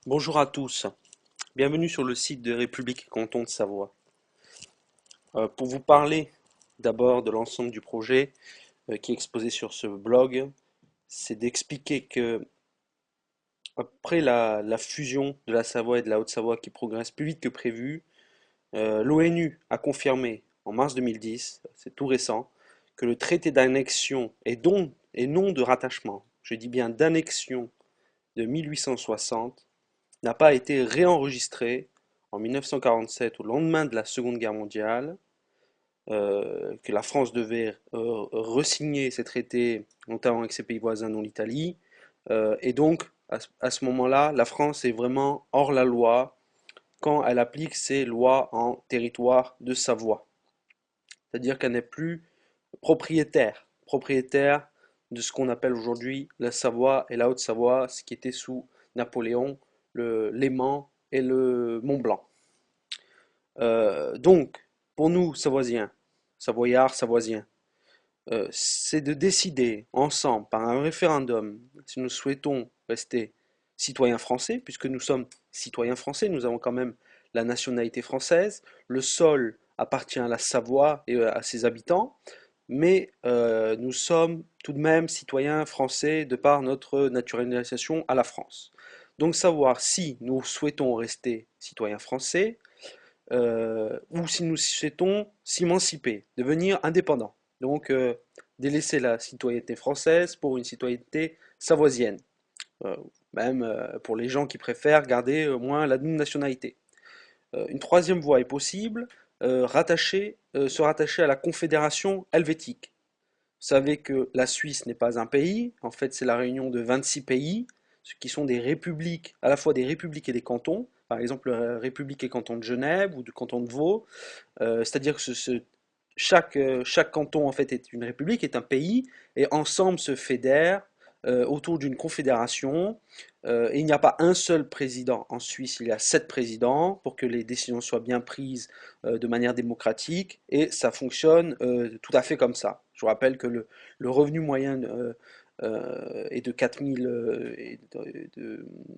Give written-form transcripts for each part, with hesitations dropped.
Bonjour à tous, bienvenue sur le site de République et Canton de Savoie. Pour vous parler d'abord de l'ensemble du projet qui est exposé sur ce blog, c'est d'expliquer que après la fusion de la Savoie et de la Haute-Savoie qui progresse plus vite que prévu, l'ONU a confirmé en mars 2010, c'est tout récent, que le traité d'annexion et non de rattachement, je dis bien d'annexion de 1860, n'a pas été réenregistré en 1947 au lendemain de la Seconde Guerre mondiale, que la France devait resigner ces traités, notamment avec ses pays voisins, dont l'Italie. Et donc, à ce moment-là, la France est vraiment hors la loi quand elle applique ses lois en territoire de Savoie. C'est-à-dire qu'elle n'est plus propriétaire de ce qu'on appelle aujourd'hui la Savoie et la Haute-Savoie, ce qui était sous Napoléon, le Léman et le Mont-Blanc. Donc, pour nous, Savoisiens, Savoyards, Savoisiens, c'est de décider ensemble, par un référendum, si nous souhaitons rester citoyens français, puisque nous sommes citoyens français, nous avons quand même la nationalité française, le sol appartient à la Savoie et à ses habitants, mais nous sommes tout de même citoyens français de par notre naturalisation à la France. Donc savoir si nous souhaitons rester citoyens français ou si nous souhaitons s'émanciper, devenir indépendants. Donc délaisser la citoyenneté française pour une citoyenneté savoisienne, euh, même pour les gens qui préfèrent garder au moins la double nationalité. Une troisième voie est possible, se rattacher à la Confédération helvétique. Vous savez que la Suisse n'est pas un pays, en fait c'est la réunion de 26 pays, ce qui sont des républiques, à la fois des républiques et des cantons, par exemple la République et canton de Genève ou du canton de Vaud, c'est-à-dire que chaque canton en fait est une république, est un pays, et ensemble se fédèrent autour d'une confédération. Et il n'y a pas un seul président en Suisse, il y a 7 présidents pour que les décisions soient bien prises de manière démocratique, et ça fonctionne tout à fait comme ça. Je vous rappelle que le revenu moyen est de 4000,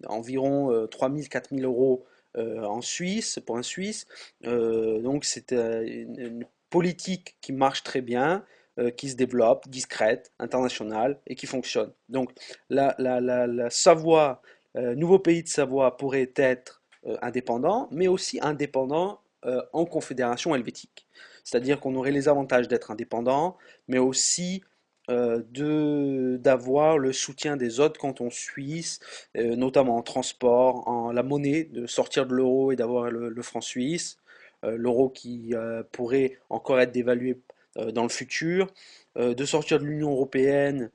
environ 3000-4000 euros en Suisse, pour un Suisse. Donc c'est une politique qui marche très bien, qui se développe, discrète, internationale et qui fonctionne. Donc la Savoie, nouveau pays de Savoie pourrait être indépendant, mais aussi indépendant en confédération helvétique. C'est-à-dire qu'on aurait les avantages d'être indépendant, mais aussi d'avoir le soutien des autres cantons suisses, notamment en transport, en la monnaie, de sortir de l'euro et d'avoir le franc suisse, l'euro qui pourrait encore être dévalué dans le futur, de sortir de l'Union européenne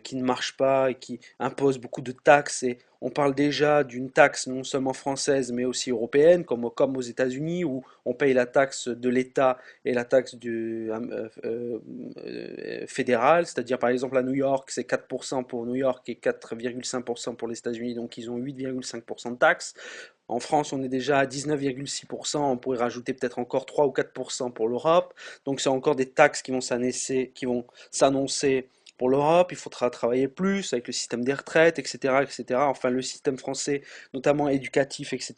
qui ne marche pas et qui impose beaucoup de taxes. Et on parle déjà d'une taxe non seulement française mais aussi européenne, comme aux États-Unis où on paye la taxe de l'État et la taxe fédérale, c'est-à-dire par exemple à New York c'est 4% pour New York et 4,5% pour les États-Unis, donc ils ont 8,5% de taxes. En France, on est déjà à 19,6%, on pourrait rajouter peut-être encore 3 ou 4% pour l'Europe. Donc c'est encore des taxes qui vont s'annoncer pour l'Europe. Il faudra travailler plus avec le système des retraites, etc., etc. Enfin, le système français, notamment éducatif, etc.,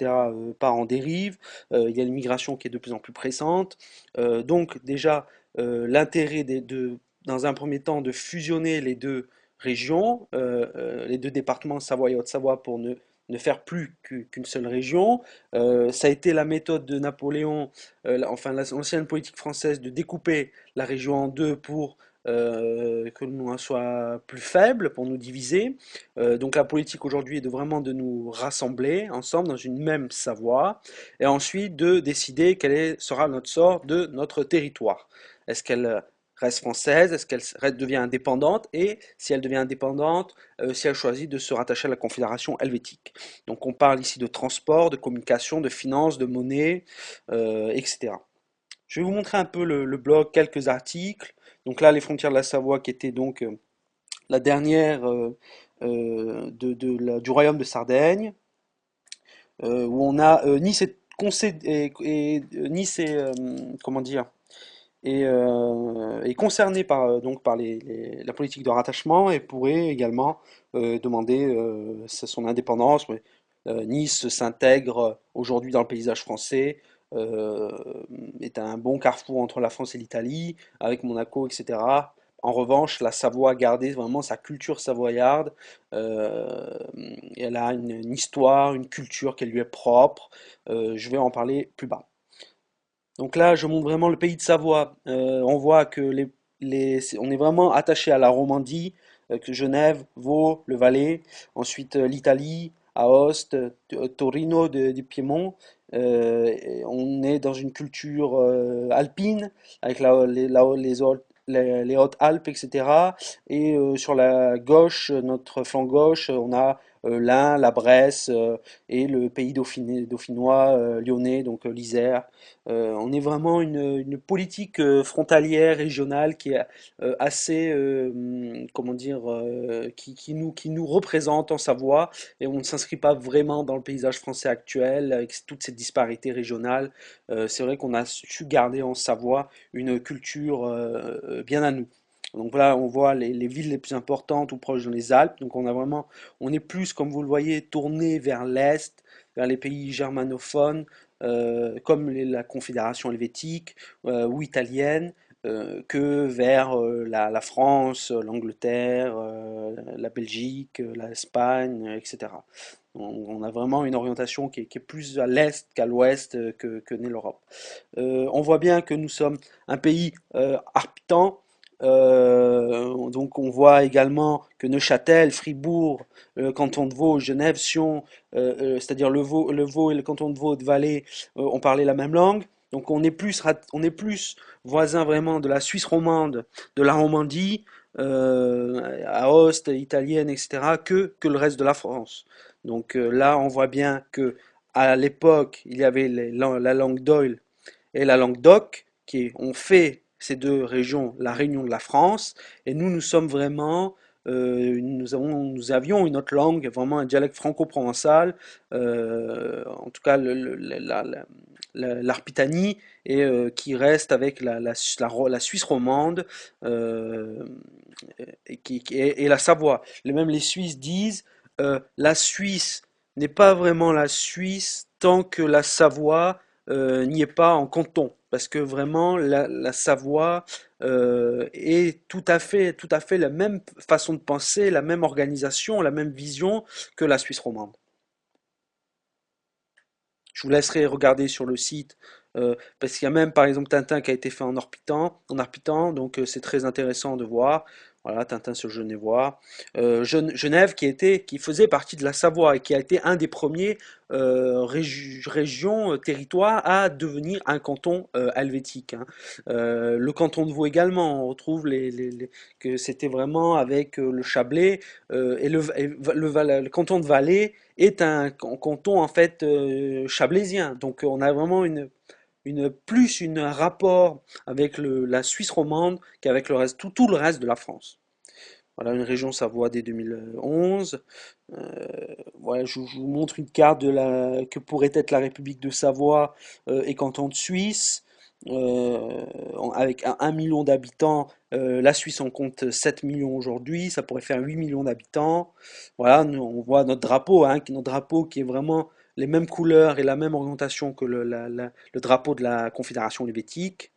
part en dérive. Il y a l'immigration qui est de plus en plus pressante. Donc déjà, l'intérêt dans un premier temps, de fusionner les deux régions, les deux départements, Savoie et Haute-Savoie, pour ne faire plus qu'une seule région. Ça a été la méthode de Napoléon, enfin l'ancienne politique française, de découper la région en deux pour que l'on soit plus faible, pour nous diviser. Donc la politique aujourd'hui est de nous rassembler ensemble dans une même Savoie, et ensuite de décider sera notre sort de notre territoire. Est-ce qu'elle reste française? Est-ce qu'elle devient indépendante? Et si elle devient indépendante, si elle choisit de se rattacher à la Confédération helvétique. Donc on parle ici de transport, de communication, de finances, de monnaie, etc. Je vais vous montrer un peu le blog, quelques articles. Donc là, les frontières de la Savoie, qui était donc la dernière du royaume de Sardaigne, où on a Nice Nice comment dire, est concerné par la politique de rattachement et pourrait également demander son indépendance. Mais Nice s'intègre aujourd'hui dans le paysage français, euh, est un bon carrefour entre la France et l'Italie, avec Monaco, etc. En revanche, la Savoie a gardé vraiment sa culture savoyarde. euh, Elle a une histoire, une culture qui lui est propre. Je vais en parler plus bas. Donc là, je montre vraiment le pays de Savoie. On voit que on est vraiment attaché à la Romandie, que Genève, Vaud, le Valais, ensuite l'Italie, Aoste, Torino du Piémont. Et on est dans une culture alpine, avec les Hautes-Alpes, etc. Et sur la gauche, notre flanc gauche, on a l'Ain, la Bresse et le pays dauphinois, lyonnais, donc l'Isère. On est vraiment une politique frontalière, régionale, qui est assez, comment dire, qui nous représente en Savoie, et on ne s'inscrit pas vraiment dans le paysage français actuel, avec toutes ces disparités régionales. C'est vrai qu'on a su garder en Savoie une culture bien à nous. Donc là, on voit les villes les plus importantes ou proches dans les Alpes. Donc on est plus, comme vous le voyez, tourné vers l'Est, vers les pays germanophones, comme la Confédération helvétique ou italienne, que vers la France, l'Angleterre, la Belgique, l'Espagne, etc. On a vraiment une orientation qui est plus à l'est qu'à l'ouest que n'est l'Europe. On voit bien que nous sommes un pays arpitan. Donc on voit également que Neuchâtel, Fribourg, le canton de Vaud, Genève, Sion, c'est-à-dire le Vaud et le canton de Vaud-de-Valais ont parlé la même langue. Donc on est plus voisin vraiment de la Suisse romande, de la Romandie, Aoste, italienne, etc., que le reste de la France. Donc là, on voit bien que à l'époque, il y avait la langue d'Oil et la langue d'oc, qui ont fait ces deux régions la réunion de la France, et nous sommes vraiment, nous avions une autre langue, vraiment un dialecte franco-provençal, en tout cas l'Arpitanie, et qui reste avec la Suisse romande et la Savoie. Même les Suisses disent la Suisse n'est pas vraiment la Suisse tant que la Savoie n'y est pas en canton, parce que vraiment la Savoie est tout à fait la même façon de penser, la même organisation, la même vision que la Suisse romande. Je vous laisserai regarder sur le site, parce qu'il y a même par exemple Tintin qui a été fait en Arpitan, donc c'est très intéressant de voir. Voilà, Tintin sur Genevois. Genève qui faisait partie de la Savoie et qui a été un des premiers régions, territoires à devenir un canton helvétique, hein. Le canton de Vaud également, on retrouve que c'était vraiment avec le Chablais le canton de Valais est un canton en fait chablaisien. Donc on a vraiment un rapport avec la Suisse romande qu'avec le reste, tout le reste de la France. Voilà une région Savoie dès 2011. Voilà, je vous montre une carte que pourrait être la République de Savoie et canton de Suisse. Avec 1 million d'habitants, la Suisse en compte 7 millions aujourd'hui, ça pourrait faire 8 millions d'habitants. Voilà, on voit notre drapeau qui est vraiment les mêmes couleurs et la même orientation que le drapeau de la Confédération helvétique.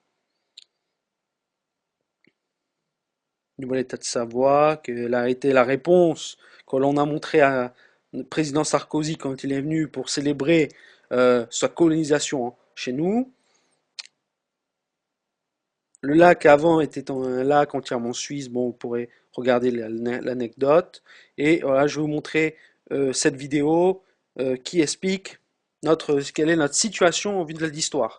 Nouvel État de Savoie, quelle a été la réponse que l'on a montré à le président Sarkozy quand il est venu pour célébrer sa colonisation chez nous. Le lac avant était un lac entièrement suisse. Bon, vous pourrez regarder l'anecdote. Et voilà, je vais vous montrer cette vidéo qui explique quelle est notre situation au vu de l'histoire.